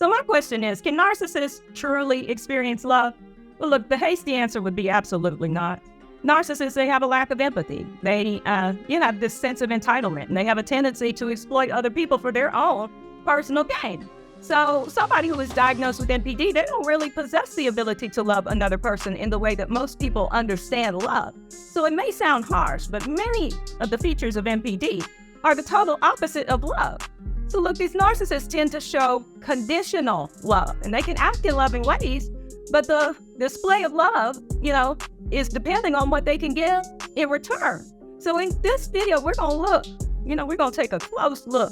So my question is, can narcissists truly experience love? Well, look, the hasty answer would be absolutely not. Narcissists, they have a lack of empathy. They have this sense of entitlement, and they have a tendency to exploit other people for their own personal gain. So somebody who is diagnosed with NPD, they don't really possess the ability to love another person in the way that most people understand love. So it may sound harsh, but many of the features of NPD are the total opposite of love. So look, these narcissists tend to show conditional love, and they can act in loving ways, but the display of love, is depending on what they can give in return. So in this video, we're going to take a close look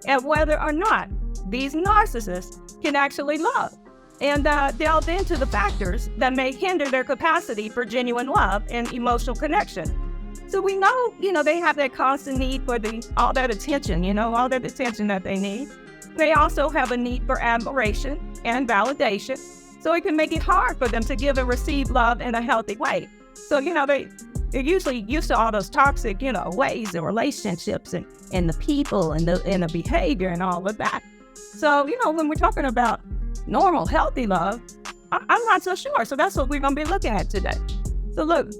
at whether or not these narcissists can actually love, and delve into the factors that may hinder their capacity for genuine love and emotional connection. So we know, they have that constant need for all that attention, all that attention that they need. They also have a need for admiration and validation. So it can make it hard for them to give and receive love in a healthy way. So, they're usually used to all those toxic, ways and relationships and the people and the behavior and all of that. So, when we're talking about normal, healthy love, I'm not so sure. So that's what we're going to be looking at today. So look,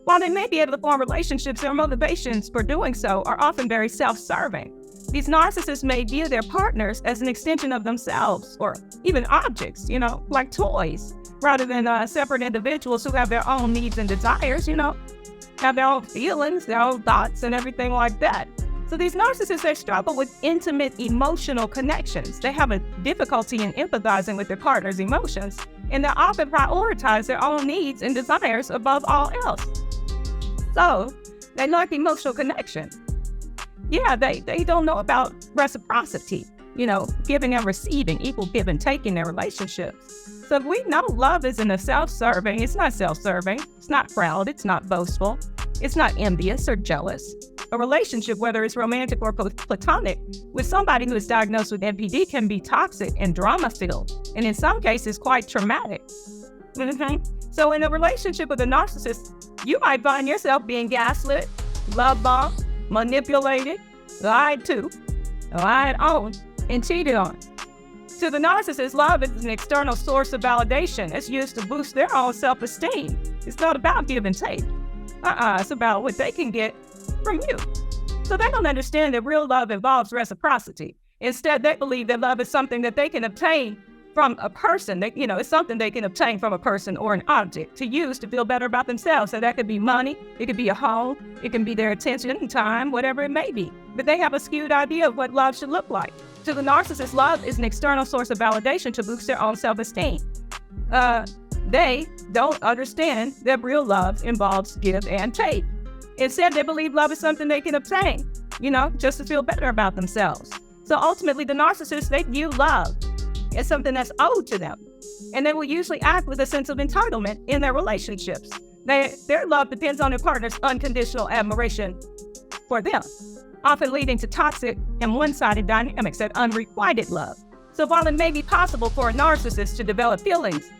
while they may be able to form relationships, their motivations for doing so are often very self-serving. These narcissists may view their partners as an extension of themselves, or even objects, like toys, rather than separate individuals who have their own needs and desires, have their own feelings, their own thoughts, and everything like that. So these narcissists, they struggle with intimate emotional connections. They have a difficulty in empathizing with their partner's emotions, and they often prioritize their own needs and desires above all else. So they lack emotional connection. They don't know about reciprocity, giving and receiving, equal give and take in their relationships. So we know love isn't self-serving. It's not self-serving. It's not proud. It's not boastful. It's not envious or jealous. A relationship, whether it's romantic or platonic, with somebody who is diagnosed with NPD can be toxic and drama-filled, and in some cases quite traumatic. So in a relationship with a narcissist, you might find yourself being gaslit, love-bombed, manipulated, lied to, lied on, and cheated on. To the narcissist, love is an external source of validation. It's used to boost their own self-esteem. It's not about give and take. It's about what they can get from you. So they don't understand that real love involves reciprocity. Instead, they believe that love is something that they can obtain from a person. It's something they can obtain from a person or an object to use to feel better about themselves. So that could be money, it could be a home, it can be their attention and time, whatever it may be. But they have a skewed idea of what love should look like. To the narcissist, love is an external source of validation to boost their own self-esteem. They don't understand that real love involves give and take. Instead, they believe love is something they can obtain, just to feel better about themselves. So ultimately, the narcissists, they view love as something that's owed to them. And they will usually act with a sense of entitlement in their relationships. Their love depends on their partner's unconditional admiration for them, often leading to toxic and one-sided dynamics that unrequited love. So while it may be possible for a narcissist to develop feelings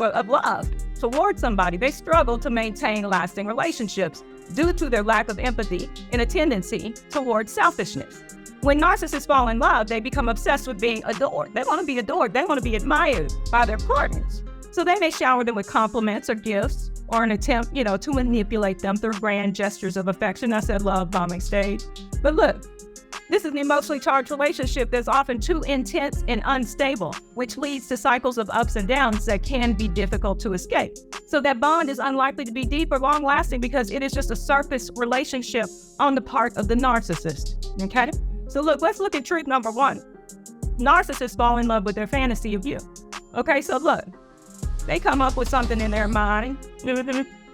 of love towards somebody, they struggle to maintain lasting relationships due to their lack of empathy and a tendency towards selfishness. When narcissists fall in love, they become obsessed with being adored. They want to be adored. They want to be admired by their partners. So they may shower them with compliments or gifts, or an attempt, to manipulate them through grand gestures of affection. That's that love bombing stage. But look, this is an emotionally charged relationship that's often too intense and unstable, which leads to cycles of ups and downs that can be difficult to escape. So that bond is unlikely to be deep or long-lasting because it is just a surface relationship on the part of the narcissist, okay? So look, let's look at truth number one. Narcissists fall in love with their fantasy of you. Okay, so look, they come up with something in their mind.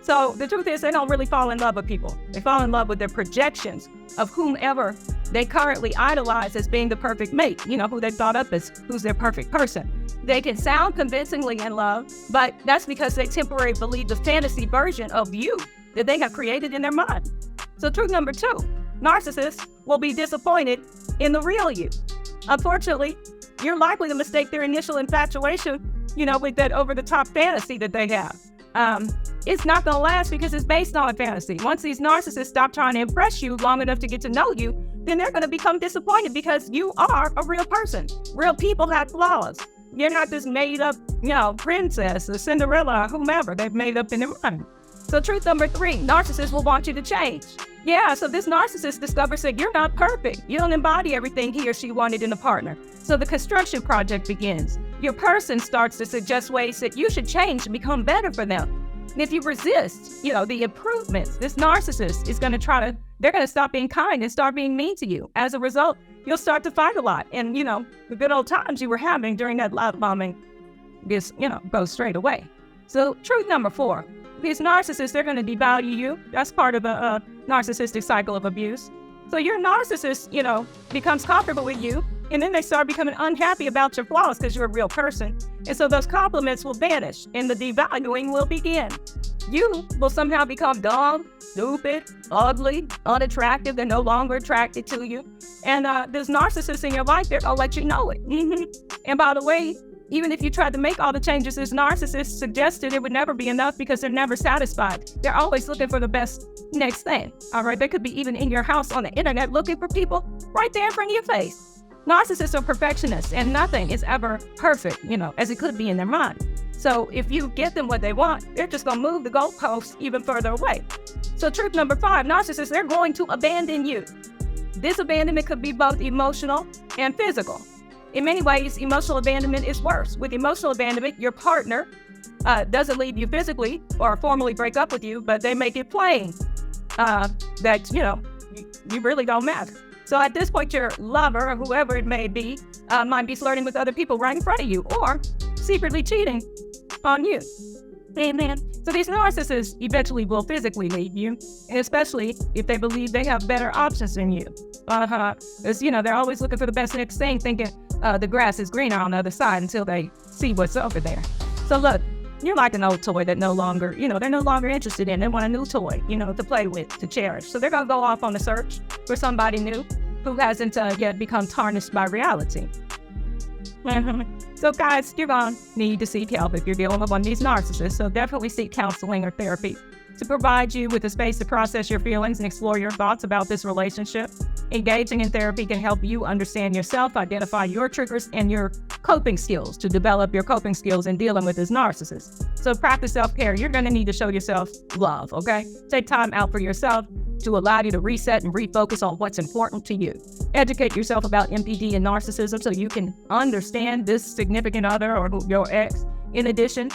So the truth is they don't really fall in love with people. They fall in love with their projections of whomever they currently idolize as being the perfect mate, who they thought up as who's their perfect person. They can sound convincingly in love, but that's because they temporarily believe the fantasy version of you that they have created in their mind. So truth number two, narcissists will be disappointed in the real you. Unfortunately, you're likely to mistake their initial infatuation, with that over-the-top fantasy that they have. It's not going to last because it's based on a fantasy. Once these narcissists stop trying to impress you long enough to get to know you, then they're going to become disappointed because you are a real person. Real people have flaws. You're not this made up, princess or Cinderella or whomever they've made up in their mind. So truth number 3, narcissists will want you to change. Yeah, so this narcissist discovers that you're not perfect. You don't embody everything he or she wanted in a partner. So the construction project begins. Your person starts to suggest ways that you should change and become better for them. And if you resist, the improvements, this narcissist is going to they're going to stop being kind and start being mean to you. As a result, you'll start to fight a lot. And, the good old times you were having during that love bombing just, goes straight away. So truth number 4, these narcissists, they're going to devalue you. That's part of a narcissistic cycle of abuse. So your narcissist, becomes comfortable with you, and then they start becoming unhappy about your flaws because you're a real person. And so those compliments will vanish and the devaluing will begin. You will somehow become dumb, stupid, ugly, unattractive. They're no longer attracted to you. And this narcissist in your life, they're going to let you know it. And by the way, even if you tried to make all the changes this narcissist suggested, it would never be enough because they're never satisfied. They're always looking for the best next thing. All right. They could be even in your house on the internet looking for people right there in front of your face. Narcissists are perfectionists and nothing is ever perfect, as it could be in their mind. So if you get them what they want, they're just going to move the goalposts even further away. So truth number 5, narcissists, they're going to abandon you. This abandonment could be both emotional and physical. In many ways, emotional abandonment is worse. With emotional abandonment, your partner doesn't leave you physically or formally break up with you, but they make it plain that, you really don't matter. So at this point, your lover or whoever it may be might be flirting with other people right in front of you or secretly cheating on you. Amen. So these narcissists eventually will physically leave you, and especially if they believe they have better options than you. Because, they're always looking for the best next thing, thinking the grass is greener on the other side until they see what's over there. So look, you're like an old toy that no longer, they're no longer interested in. They want a new toy, to play with, to cherish. So they're going to go off on a search for somebody new who hasn't yet become tarnished by reality. So guys, you're going to need to seek help if you're dealing with one of these narcissists. So definitely seek counseling or therapy to provide you with a space to process your feelings and explore your thoughts about this relationship. Engaging in therapy can help you understand yourself, identify your triggers and your coping skills to develop your coping skills in dealing with this narcissist. So practice self-care. You're going to need to show yourself love, okay? Take time out for yourself to allow you to reset and refocus on what's important to you. Educate yourself about MPD and narcissism so you can understand this significant other or your ex. In addition,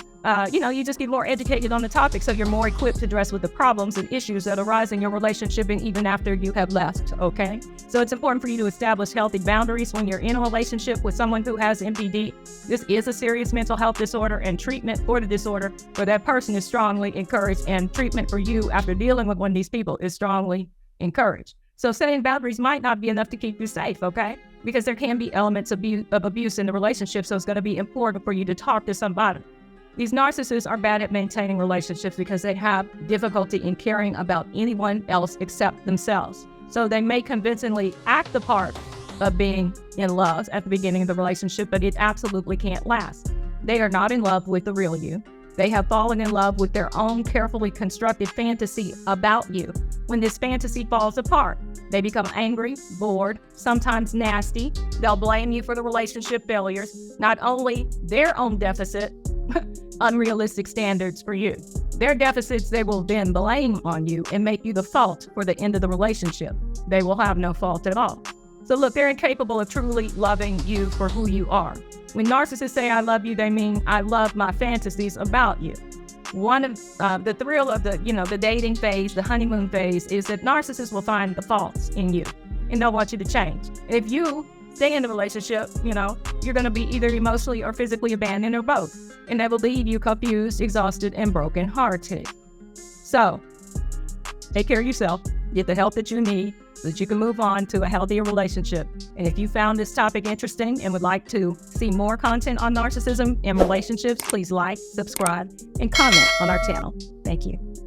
you just get more educated on the topic so you're more equipped to address with the problems and issues that arise in your relationship and even after you have left, okay? So it's important for you to establish healthy boundaries when you're in a relationship with someone who has MPD. This is a serious mental health disorder, and treatment for the disorder for that person is strongly encouraged, and treatment for you after dealing with one of these people is strongly encouraged. So setting boundaries might not be enough to keep you safe, okay? Because there can be elements of abuse in the relationship, so it's going to be important for you to talk to somebody. These narcissists are bad at maintaining relationships because they have difficulty in caring about anyone else except themselves. So they may convincingly act the part of being in love at the beginning of the relationship, but it absolutely can't last. They are not in love with the real you. They have fallen in love with their own carefully constructed fantasy about you. When this fantasy falls apart, they become angry, bored, sometimes nasty. They'll blame you for the relationship failures, not only their own deficit, unrealistic standards for you. Their deficits they will then blame on you and make you the fault for the end of the relationship. They will have no fault at all. So look, they're incapable of truly loving you for who you are. When narcissists say, I love you, they mean, I love my fantasies about you. One of the thrill of the dating phase, the honeymoon phase, is that narcissists will find the faults in you and they'll want you to change. If you stay in the relationship, you're going to be either emotionally or physically abandoned or both. And they will leave you confused, exhausted, and brokenhearted. So take care of yourself, get the help that you need so that you can move on to a healthier relationship. And if you found this topic interesting and would like to see more content on narcissism and relationships, please like, subscribe, and comment on our channel. Thank you.